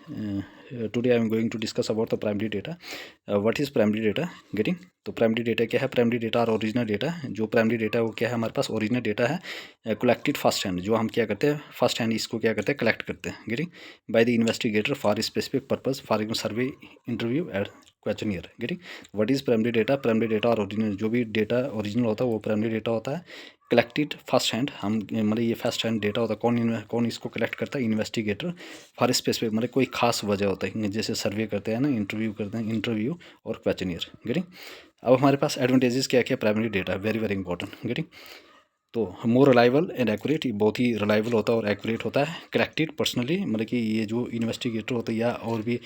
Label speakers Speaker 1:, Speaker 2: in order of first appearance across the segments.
Speaker 1: Today I am going to discuss about the primary data. What is primary data getting. तो primary data क्या है? Primary data और original data. जो primary data वो क्या है हमारे पास? ओरिजिनल डेटा है कलेक्टेड फर्स्ट हैंड, जो हम क्या करते हैं फर्स्ट हैंड इसको क्या करते हैं कलेक्ट करते हैं getting by the investigator for specific purpose for survey interview and questionnaire getting. What is primary data? Primary data और ओरिजिनल, जो भी डेटा ओरिजिनल होता है वो प्राइमरी डेटा होता है. कलेक्टेड फर्स्ट हैंड, हम मतलब ये फर्स्ट हैंड डेटा होता है. कौन इसको कलेक्ट करता है? इन्वेस्टिगेटर फॉर स्पेसिफिक, मतलब कोई खास वजह होता है जैसे सर्वे करते हैं ना, इंटरव्यू करते हैं, इंटरव्यू और क्वेश्चनियर गेटिंग. अब हमारे पास एडवांटेजेस क्या क्या primary data, very very important getting. तो मोर रिलायबल एंड एक्यूरेट, बहुत ही रिलायबल होता है और एक्यूरेट होता है. कलेक्टेड पर्सनली, मतलब कि ये जो इन्वेस्टिगेटर होता है या और भी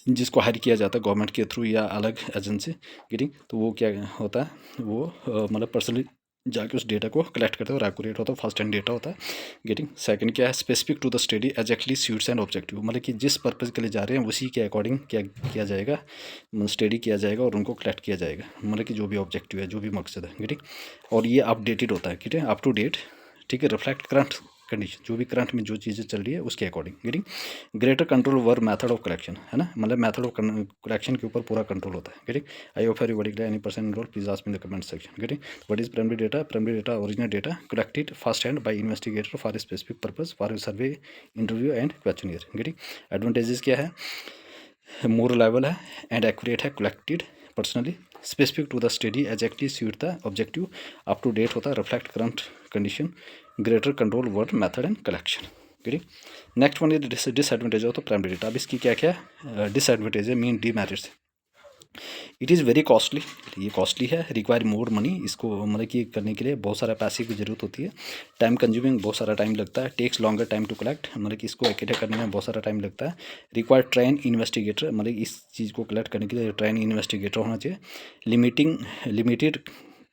Speaker 1: जिसको हायर किया जाता है गवर्नमेंट के थ्रू या अलग एजेंसी गेटिंग, तो वो क्या होता है वो मतलब पर्सनली जाके उस डेटा को कलेक्ट करते हैं और एक्यूरेट होता है, फर्स्ट हैंड डेटा होता है गेटिंग. सेकंड क्या है? Specific to the study exactly suits and objective, मतलब कि जिस पर्पज़ के लिए जा रहे हैं उसी के अकॉर्डिंग क्या किया जाएगा, स्टडी किया जाएगा और उनको कलेक्ट किया जाएगा, मतलब कि जो भी ऑब्जेक्टिव है, जो भी मकसद है गेटिंग. और ये अपडेटेड होता है ठीक है, अप टू डेट, ठीक है, रिफ्लेक्ट करंट कंडीशन, जो भी करंट में जो चीज़ें चल रही है उसके according getting. Greater control over method of collection, है ना, मतलब मेथड ऑफ कलेक्शन के ऊपर पूरा कंट्रोल होता है getting. I hope everybody clear. Any person enroll please ask me in the comment section getting. What is primary data? Primary data original data collected first hand by investigator for specific purpose for survey interview and questionnaire getting. Advantages क्या है? More reliable है and accurate है, collected personally, specific to the study exactly suit the objective, up to date होता है, reflect current condition, greater control over method and collection getting. Next one is disadvantage of the primary data. अब इसकी क्या क्या disadvantage है, mean demerits. It is very costly, ये costly है. Require more money, इसको मतलब कि करने के लिए बहुत सारा पैसे की ज़रूरत होती है. टाइम कंज्यूमिंग, बहुत सारा टाइम लगता है. Takes longer time to collect, मतलब कि इसको इकट्ठा करने में बहुत सारा टाइम लगता है. रिक्वायर ट्रेन इन्वेस्टिगेटर, मतलब इस चीज़ को कलेक्ट करने के लिए ट्रेन इन्वेस्टिगेटर होना चाहिए. Limited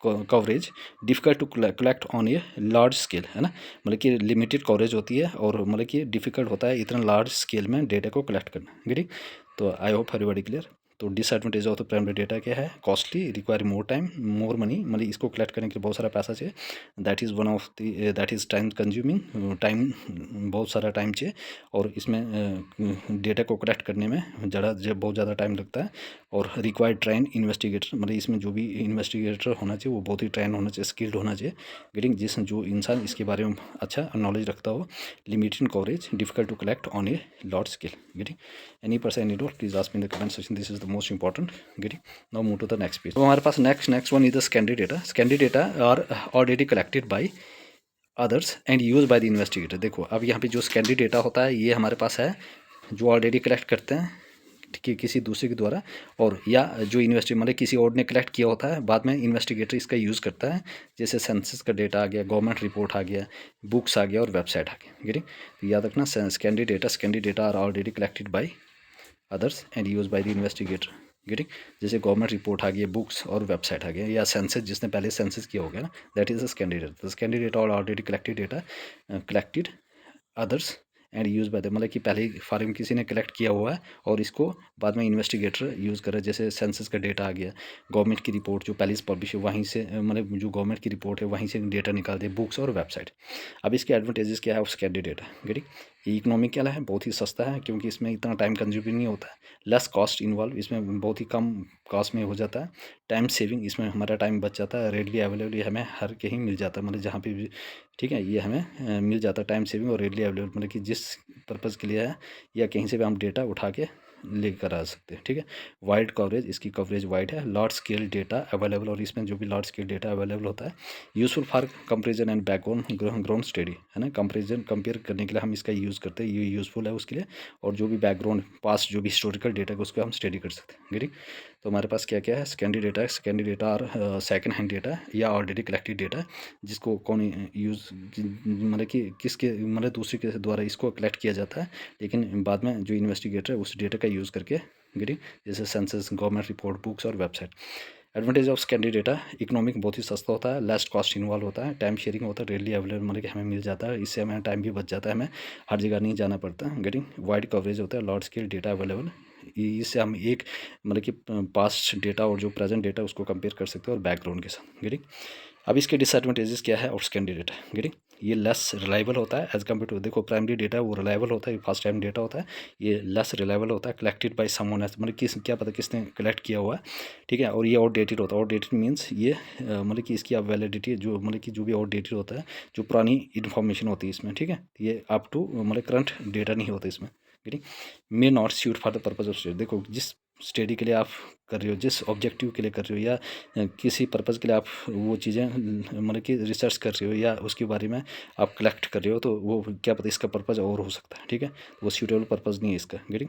Speaker 1: coverage, difficult to collect on a large scale, है ना, मतलब कि लिमिटेड कवरेज होती है और मतलब कि डिफ़िकल्ट होता है इतना लार्ज स्केल में डेटा को कलेक्ट करना गेटिंग. तो आई होप एवरीबॉडी क्लियर. तो disadvantage of the primary data क्या है? Costly, require more time more money, मतलब इसको कलेक्ट करने के लिए बहुत सारा पैसा चाहिए. That is one of the that is time consuming, time बहुत सारा टाइम चाहिए और इसमें डेटा को कलेक्ट करने में बहुत ज़्यादा टाइम लगता है. और रिक्वायर्ड ट्रेन इन्वेस्टिगेटर, मतलब इसमें जो भी इन्वेस्टिगेटर होना चाहिए वो बहुत ही ट्रेन होना चाहिए, स्किल्ड होना चाहिए गेटिंग, जो इंसान इसके बारे में अच्छा नॉलेज रखता हो. Limited coverage, difficult to collect on a large scale getting. Any person any doubt please ask me in the comment section. This is the most important getting. Now move to the next page. तो हमारे पास next one is the secondary data. Secondary data are already collected by others and use by the investigator. देखो अब यहाँ पे जो secondary data होता है ये हमारे पास है जो ऑलरेडी कलेक्ट करते हैं कि किसी दूसरे के द्वारा, और या जो मतलब किसी और ने कलेक्ट किया होता है, बाद में इन्वेस्टिगेटर इसका यूज़ करता है. जैसे सेंसस का डेटा आ गया, गवर्नमेंट रिपोर्ट आ गया, बुक्स आ गया और वेबसाइट आ गया गेटिंग. तो याद रखना secondary data are already collected by others and use by the investigator getting. जैसे गवर्नमेंट रिपोर्ट आ गई, बुक्स और वेबसाइट आ गया, या सेंसस जिसने पहले सेंसस किया हो गया ना, that is the secondary data. Secondary data और already collected data collected others and use by the, मतलब कि पहले फॉर्म किसी ने कलेक्ट किया हुआ है और इसको बाद में इन्वेस्टिगेटर यूज़ कर रहा है. जैसे सेंसस का डेटा आ गया, गवर्नमेंट की रिपोर्ट जो पहले से पब्लिश है वहीं से, मतलब जो गवर्नमेंट की रिपोर्ट है वहीं से डेटा निकाल दे, बुक्स और वेबसाइट. अब इसके एडवांटेजेस क्या है उस सेकेंडरी डेटा गेटिंग. इकोनॉमिकल है, बहुत ही सस्ता है क्योंकि इसमें इतना टाइम कंज्यूमिंग नहीं होता है. लेस कॉस्ट इन्वॉल्व, इसमें बहुत ही कम कॉस्ट में हो जाता है. टाइम सेविंग, इसमें हमारा टाइम बच जाता है. रेडली अवेलेबल, ये हमें हर कहीं मिल जाता है, मतलब जहाँ पे भी, ठीक है, ये हमें मिल जाता है. टाइम सेविंग और रेडली अवेलेबल, मतलब कि जिस पर्पज़ के लिए है या कहीं से भी हम डेटा उठा के लेकर आ सकते हैं, ठीक है. वाइड कवरेज, इसकी कवरेज वाइड है. लार्ज स्केल डेटा अवेलेबल, और इसमें जो भी लार्ज स्केल डेटा अवेलेबल होता है. Useful for comparison and background study, है ना, कंपेयर करने के लिए हम इसका यूज़ करते हैं, ये यूज़फुल है उसके लिए. और जो भी बैकग्राउंड पास्ट जो भी हिस्टोरिकल डेटा है उसको हम स्टडी कर सकते हैं गेटिंग. तो हमारे पास क्या क्या है? सेकेंडरी डेटा है. सेकेंडरी डेटा और सेकंड हैंड डेटा या ऑलरेडी कलेक्टेड डेटा, जिसको कौन यूज़, मतलब कि किसके, मतलब दूसरे के द्वारा इसको कलेक्ट किया जाता है, लेकिन बाद में जो इन्वेस्टिगेटर है उस डेटा का यूज़ करके गेटिंग, जैसे सेंसस, गवर्नमेंट रिपोर्ट, बुक्स और website. Advantage of secondary data, economic, बहुत ही सस्ता होता है. लेस्ट कॉस्ट इन्वॉल्व होता है. टाइम शेयरिंग होता है, रेडली अवेलेबल, मतलब कि हमें मिल जाता है, इससे हमें टाइम भी बच जाता है, हमें हर जगह नहीं जाना पड़ता गेटिंग. वाइड कवरेज होता है, लार्ज स्केल डेटा अवेलेबल, इससे हम एक, मतलब कि पास्ट डेटा और जो प्रेजेंट डेटा उसको कंपेयर कर सकते हैं और बैकग्राउंड के साथ गेटिंग. अब इसके डिसएडवांटेजेस क्या है और सेकेंडरी डेटा गेटिंग. ये लेस रिलायबल होता है एज कम्पेयर टू, देखो प्राइमरी डेटा वो रिलायबल होता है, फर्स्ट टाइम डेटा होता है, ये लेस रिलायबल होता है, कलेक्टेड बाय समवन एल्स, मतलब किस क्या पता किसने कलेक्ट किया हुआ है, ठीक है। और ये आउटडेटेड होता है, आउटडेटेड मीन्स ये मतलब कि इसकी अब वैलिडिटी जो मतलब कि जो भी आउटडेटेड होता है, जो पुरानी इन्फॉर्मेशन होती है इसमें, ठीक है, ये अप टू मतलब करंट डेटा नहीं होता इसमें, ठीक। May not suit for the purpose of study, देखो जिस स्टडी के लिए आप कर रहे हो, जिस ऑब्जेक्टिव के लिए कर रहे हो, या किसी पर्पज़ के लिए आप वो चीज़ें मतलब कि रिसर्च कर रहे हो या उसके बारे में आप कलेक्ट कर रहे हो, तो वो क्या पता इसका पर्पज़ और हो सकता है, ठीक है, वो सूटेबल पर्पज़ नहीं है इसका। गेटिंग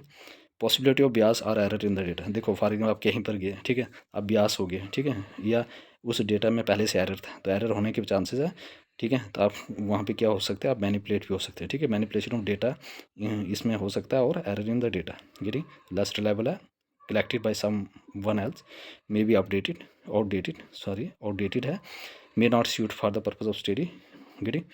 Speaker 1: पॉसिबिलिटी ऑफ बियास और एरर इन द डेटा, देखो फॉर एग्जाम्पल आप कहीं पर गए, ठीक है, आप बियास हो गए, ठीक है, या उस डेटा में पहले से एरर था, तो एरर होने के चांसेस है, ठीक है, तो आप वहाँ पे क्या हो सकते हैं, आप मैनिपुलेट भी हो सकते हैं, ठीक है, मैनिपुलेशन ऑफ डेटा इसमें हो सकता है, और error in the data getting less reliable है, collected by someone else, may be outdated है, may not suit for the purpose of study, getting,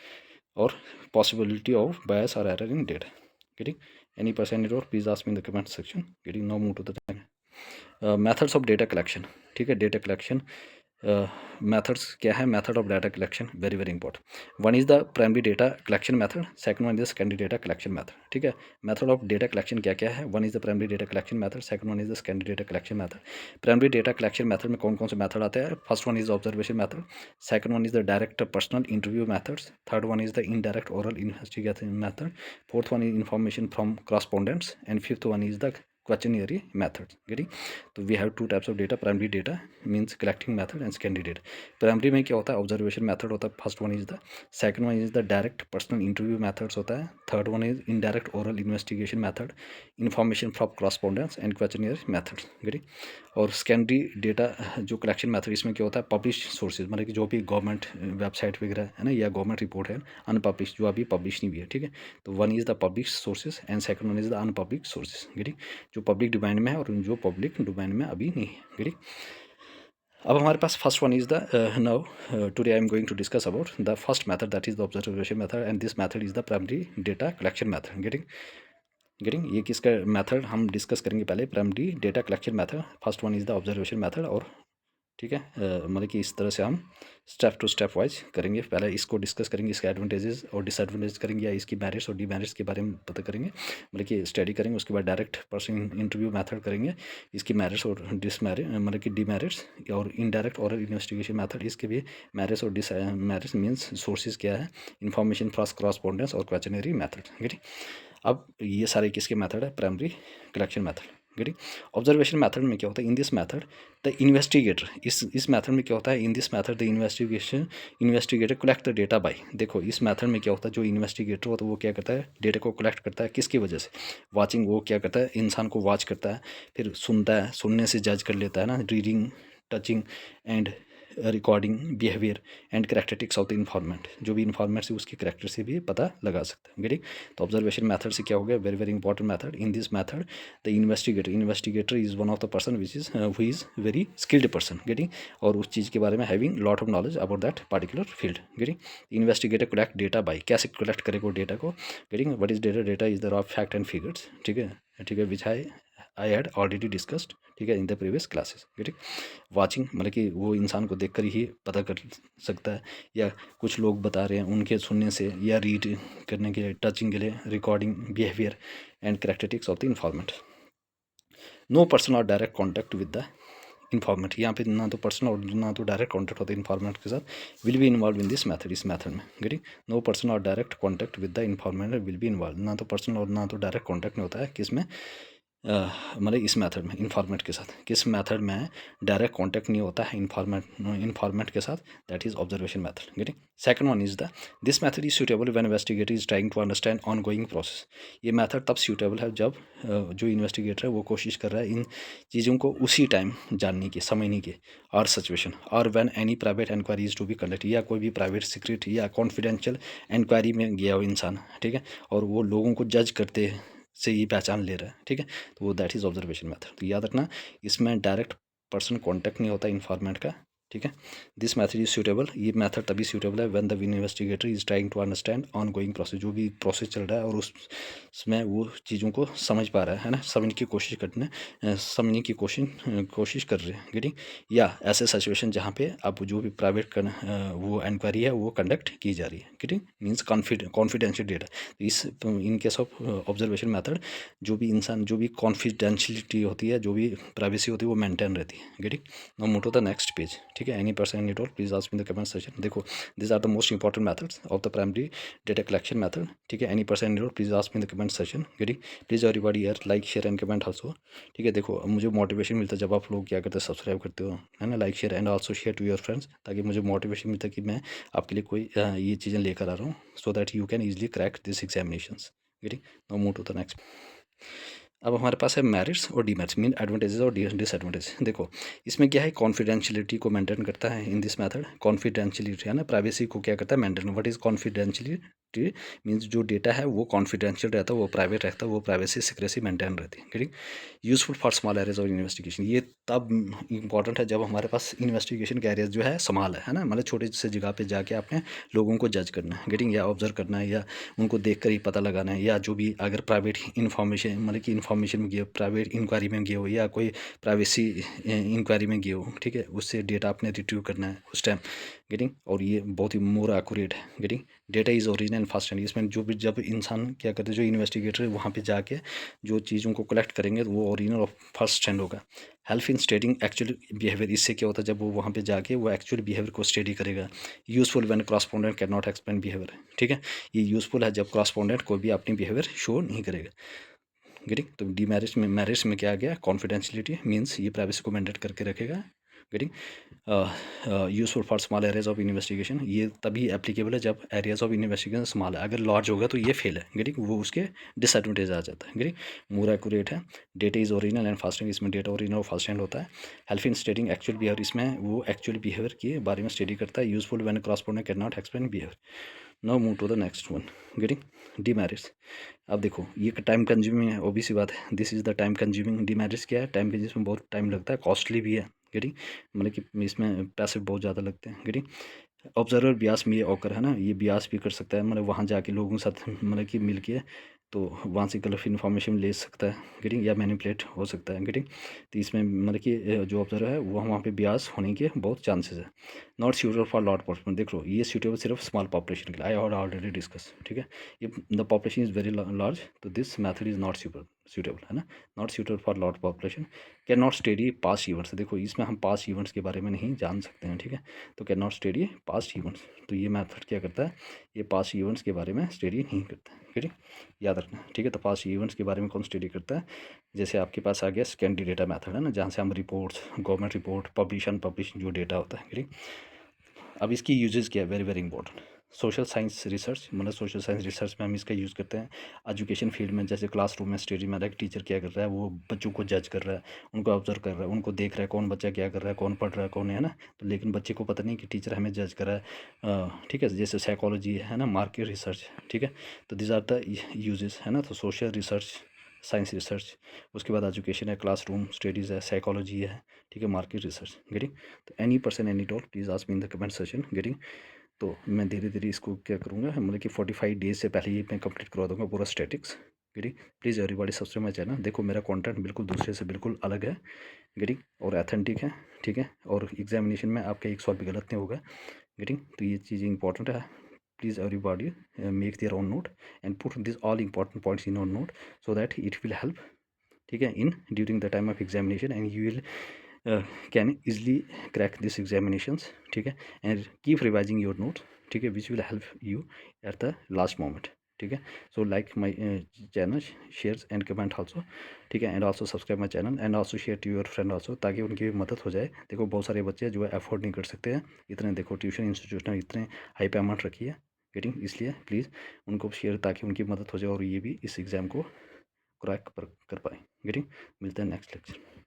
Speaker 1: or possibility of bias or error in data, getting, any percent error please ask me in the comment section, getting, now move to the methods of data collection, ठीक है, data collection methods क्या है, method of data collection very very important, one is the primary data collection method, second one is the secondary data collection method, ठीक है। Method of data collection क्या क्या है, one is the primary data collection method, second one is the secondary data collection method. Primary data collection method में कौन कौन से method आते हैं, first one is observation method, second one is the direct personal interview methods, third one is the indirect oral investigation method, fourth one is information from correspondence, and fifth one is the quaternary method, getting, तो we have two types of data, primary data means collecting method and secondary data. Primary में क्या होता है, observation method होता है, first one is the, second one is the direct personal interview methods होता है, third one is indirect oral investigation method, information from correspondence and questionnaire method, getting. और secondary data जो कलेक्शन मेथड, इसमें क्या होता है, पब्लिश सोर्सेज, मतलब कि जो भी गवर्नमेंट वेबसाइट वगैरह है ना, या गवर्नमेंट रिपोर्ट है अनपब्लिश, जो अभी पब्लिश नहीं हुई है, ठीक है, तो one is the publish sources and second one is the unpublished sources, getting, जो पब्लिक डोमेन में है और जो पब्लिक डोमेन में अभी नहीं है, गेटिंग। अब हमारे पास first one is the now today I am going to discuss about the first method, that is the observation method, and this method is the primary data collection method, getting ये किसका method हम discuss करेंगे, पहले primary data collection method, first one is the observation method, और ठीक है, मतलब कि इस तरह से हम स्टेप टू स्टेप वाइज करेंगे, पहले इसको डिस्कस करेंगे, इसके एडवांटेजेस और डिसएडवांटेज करेंगे, या इसकी मेरिट्स और डीमेरिट्स के बारे में पता करेंगे, मतलब कि स्टडी करेंगे, उसके बाद डायरेक्ट पर्सन इंटरव्यू मेथड करेंगे, इसकी मेरिट्स और डिसमेरिट मतलब कि डीमेरिट्स, और इनडायरेक्ट और इन्वेस्टिगेशन मेथड, इसके भी मेरिट्स और डिसमेरिट्स मीन्स सोर्सेज क्या है, इन्फॉर्मेशन फ्रॉम correspondence और क्वेश्चनरी मेथड, ठीक। अब ये सारे किसके मेथड है, primary collection method, getting. Observation method में क्या होता है, in this method the investigator, इस मेथड में क्या होता है, in this method the investigator collect the data bye, देखो इस मेथड में क्या होता है, जो इन्वेस्टिगेटर होता है वो क्या करता है, डेटा को कलेक्ट करता है, किसकी वजह से, वाचिंग, वो क्या करता है, इंसान को वॉच करता है, फिर सुनता है, सुनने से जज कर लेता है ना, reading, touching and recording behaviour and characteristics of the informant, जो भी इन्फॉर्मेंट से उसके करेक्टर से भी पता लगा सकता है, गेटिंग। तो ऑब्जर्वेशन मेथड से क्या हो गया, very very important method, in this method the investigator is one of the person which is who is very skilled person, getting, और उस चीज़ के बारे में having lot of knowledge about that particular field, getting. Investigator collect data bye, कैसे collect करेगा data को, getting, what is data, data is the raw fact and figures, ठीक है, विच आई हैड ऑलरेडी डिस्कस्ड, ठीक है, इन द प्रीवियस क्लासेस, ठीक। Watching मतलब कि वो इंसान को देखकर ही पता कर सकता है, या कुछ लोग बता रहे हैं उनके सुनने से, या रीड करने के लिए, टचिंग के लिए, recording behaviour and characteristics of the informant. No person और direct contact with the informant, यहाँ पे ना तो पर्सन और ना तो डायरेक्ट कॉन्टैक्ट होता है इन्फॉर्मेंट के साथ, will be involve in this method, इस मेथड में, गेटिंग। नो पर्सन और direct contact with the informant will be involve, ना तो पर्सन और ना तो डायरेक्ट कॉन्टैक्ट नहीं होता है, किसमें, मतलब इस मेथड में, इन्फॉर्मेट के साथ, किस मेथड में डायरेक्ट कांटेक्ट नहीं होता है इन्फॉर्मेट के साथ, that is observation method, getting. Second one is the, this method is suitable when investigator is trying to understand on going process, ये मेथड तब सूटेबल है जब जो इन्वेस्टिगेटर है वो कोशिश कर रहा है इन चीज़ों को उसी टाइम जानने की, समझने की, और सिचुएशन, और when any private inquiry is to be conduct, या कोई भी प्राइवेट सीक्रेट या कॉन्फिडेंशियल इंक्वायरी में गया हो इंसान, ठीक है, और वो लोगों को जज करते से ये पहचान ले रहा है, ठीक है, तो वो दैट इज़ ऑब्जर्वेशन मेथड। तो याद रखना, इसमें डायरेक्ट पर्सन कांटेक्ट नहीं होता इन्फॉर्मेंट का, ठीक है। दिस मेथड इज सूटेबल, ये मेथड तभी सूटेबल है when the investigator is trying to understand on going process, जो भी प्रोसेस चल रहा है और उसमें वो चीज़ों को समझ पा रहा है ना, समझने की कोशिश कर रहे हैं, गेटिंग। या ऐसे सिचुएशन जहाँ पे अब जो भी प्राइवेट वो इंक्वायरी है वो कंडक्ट की जा रही है, getting, means confidential data. In case of observation method जो भी इंसान, जो भी कॉन्फिडेंशियलिटी होती है, जो भी प्राइवेसी होती है, वो मेंटेन रहती है, getting. Now move to the next page. ठीक है, any person any doubt please ask in the comment section. देखो, this are the most important methods of the primary data collection method. ठीक है, any person any doubt please ask in the comment section, getting. Please everybody यार like share and comment also. ठीक है, देखो मुझे motivation मिलता है जब आप लोग क्या करते हैं, सब्सक्राइब करते हो, है ना, like share and also share to your friends, ताकि मुझे मोटिवेशन मिलता है कि मैं आपके लिए कोई ये चीज़ें लेकर आ रहा हूँ, so that you can easily crack this examinations, getting. Now move to the next. अब हमारे पास है मेरिट्स और डीमेरिट्स, मीन एडवांटेजेस और डिसएडवांटेज। देखो, इसमें क्या है, कॉन्फिडेंशियलिटी को मेंटेन करता है इन दिस मेथड। कॉन्फिडेंशियलिटी है ना, प्राइवेसी को क्या करता है, maintain. What is confidentiality, means जो डेटा है वो कॉन्फिडेंशियल रहता है, वो प्राइवेट रहता है, वो प्राइवेसी सिक्रेसी मेंटेन रहती है, ठीक। Useful for small areas of investigation, ये तब इंपॉर्टेंट है जब हमारे पास इन्वेस्टिगेशन के एरियाज जो है स्मॉल है ना, मतलब छोटे से जगह पे जाके आपने लोगों को जज करना है, गेटिंग, या ऑब्जर्व करना है, या उनको देख कर ही पता लगाना है, या जो भी अगर प्राइवेट इन्फॉर्मेशन, मतलब कि इन्फॉर्मेशन में गए हो, प्राइवेट इंक्वायरी में गए हो, या कोई प्राइवेसी इंक्वायरी में गए हो, ठीक है, उससे डेटा आपने रिट्रीव करना है उस टाइम, गेटिंग। और ये बहुत ही मोर एक्यूरेट है, getting. Data is original fast and, इसमें जो भी जब इंसान क्या करते हैं, जो इन्वेस्टिगेटर है वहाँ पे जाके जो चीज़ों को कलेक्ट करेंगे तो वो ओरिजिनल और फर्स्ट हैंड होगा। हेल्प इन स्टेटिंग एक्चुअल बिहेवियर, इससे क्या होता है, जब वो वहाँ पे जाके वो एक्चुअल बिहेवियर को स्टडी करेगा। Useful when correspondent can not explain behaviour, ठीक है, ये यूजफुल है जब क्रॉसपोंडेंट कोई भी अपनी बिहेवियर शो नहीं करेगा, गेटिंग। तो मैरिज में क्या आ गया, कॉन्फिडेंशियलिटी, मीन्स ये प्राइवेसी को मेंटेन करके रखेगा, getting. Useful for small areas of investigation, ये तभी एप्लीकेबल है जब एरियाज ऑफ इन्वेस्टिगेशन स्मॉल है, अगर लार्ज होगा तो ये फेल है, गेटिंग, वो उसके डिसएडवांटेज आ जाता है, गेटिंग। मोर एक्यूरेट है, data is original and fast hand, इसमें डेटा ओरिजिनल और फास्ट हैंड होता है। हेल्प इन स्टेटिंग एक्चुअल बिहेवियर, इसमें वो एक्चुअल बिहेवियर के बारे में स्टडी करता है। Useful when correspondent can not explain behaviour. Now move to the next one, getting. Demerits. अब देखो, ये टाइम कंज्यूमिंग है, ओबी सी बात है, this is the time consuming. Demerits क्या है, टाइम कंज्यूमिंग, बहुत टाइम लगता है, कॉस्टली भी है, गेटिंग, मतलब कि इसमें पैसे बहुत ज़्यादा लगते हैं, गेटिंग। ऑब्जर्वर बियास में ये ऑकर है ना, ये बियास भी कर सकता है, मतलब वहाँ जाके लोगों के साथ मतलब कि मिल के तो वहाँ से गलत इन्फॉर्मेशन ले सकता है, गेटिंग, या मैनिपुलेट हो सकता है, गेटिंग। तो इसमें मतलब कि जो ऑब्जर्वर है वो वहाँ पे बियास होने के बहुत चांसेस है। Not suitable for lot population, देख लो ये सूटेबल सिर्फ स्मॉल पॉपुलेशन के लिए, आई हैव ऑलरेडी डिस्कस, ठीक है। If the population is very large तो this method is not suitable, है ना। Not suitable for lot population, can not study past events, देखो इसमें हम पास्ट इवेंट्स के बारे में नहीं जान सकते हैं, ठीक है। तो can not study past events, तो ये मेथड क्या करता है, ये पास्ट इवेंट्स के बारे में स्टडी नहीं करता है, ठीक है, याद रखना, ठीक है। तो पास्ट इवेंट्स के बारे में कौन स्टडी करता है, जैसे आपके पास आ गया सेकेंडरी डेटा मेथड, है ना, जहाँ से हम reports, government report, publish unpublish जो डेटा होता है, ठीक। अब इसकी यूजेस क्या है, very very important. Social science research, मतलब सोशल साइंस रिसर्च में हम इसका यूज़ करते हैं। एजुकेशन फील्ड में, जैसे क्लासरूम में स्टडी में, टीचर क्या कर रहा है, वो बच्चों को जज कर रहा है, उनको ऑब्जर्व कर रहा है, उनको देख रहा है कौन बच्चा क्या कर रहा है, कौन पढ़ रहा है, कौन है ना। तो लेकिन बच्चे को पता नहीं कि टीचर हमें जज कर रहा है, ठीक है, जैसे साइकोलॉजी है ना, मार्केट रिसर्च, ठीक है। तो दिस आर द यूजेस, है ना। तो सोशल रिसर्च, साइंस रिसर्च, उसके बाद एजुकेशन है, क्लासरूम स्टडीज़ है, साइकोलॉजी है, ठीक है, मार्केट रिसर्च, गेटिंग। तो any person any doubt please ask me in the comment session, getting. तो मैं धीरे धीरे इसको क्या करूँगा, मतलब कि 45 डेज से पहले ही मैं कंप्लीट करवा दूँगा पूरा statics, getting. Please everybody subscribe my channel. देखो मेरा कंटेंट बिल्कुल दूसरे से बिल्कुल अलग है, गेटिंग, और ऑथेंटिक है, ठीक है, और एग्जामिनेशन में आपका एक सवाल भी गलत नहीं होगा, गेटिंग। तो ये चीज़ें इंपॉर्टेंट है। Please everybody make their own note and put this all important points in own note, so that it will help, ठीक है, in during the time of examination, and you will can easily crack this examinations, ठीक है। And keep revising your notes, ठीक है, which will help you at the last moment, ठीक है। So like my channel, share and comment also, ठीक है, and also subscribe my channel and also share to your friend also, ताकि उनकी भी मदद हो जाए। देखो बहुत सारे बच्चे जो है अफोर्ड नहीं कर सकते हैं इतने, देखो ट्यूशन इंस्टीट्यूशन इतने हाई पेमेंट रखी है, गेटिंग, इसलिए प्लीज़ उनको शेयर, ताकि उनकी मदद हो जाए और ये भी इस एग्ज़ाम को क्रैक कर पाए, गेटिंग। मिलते हैं नेक्स्ट लेक्चर।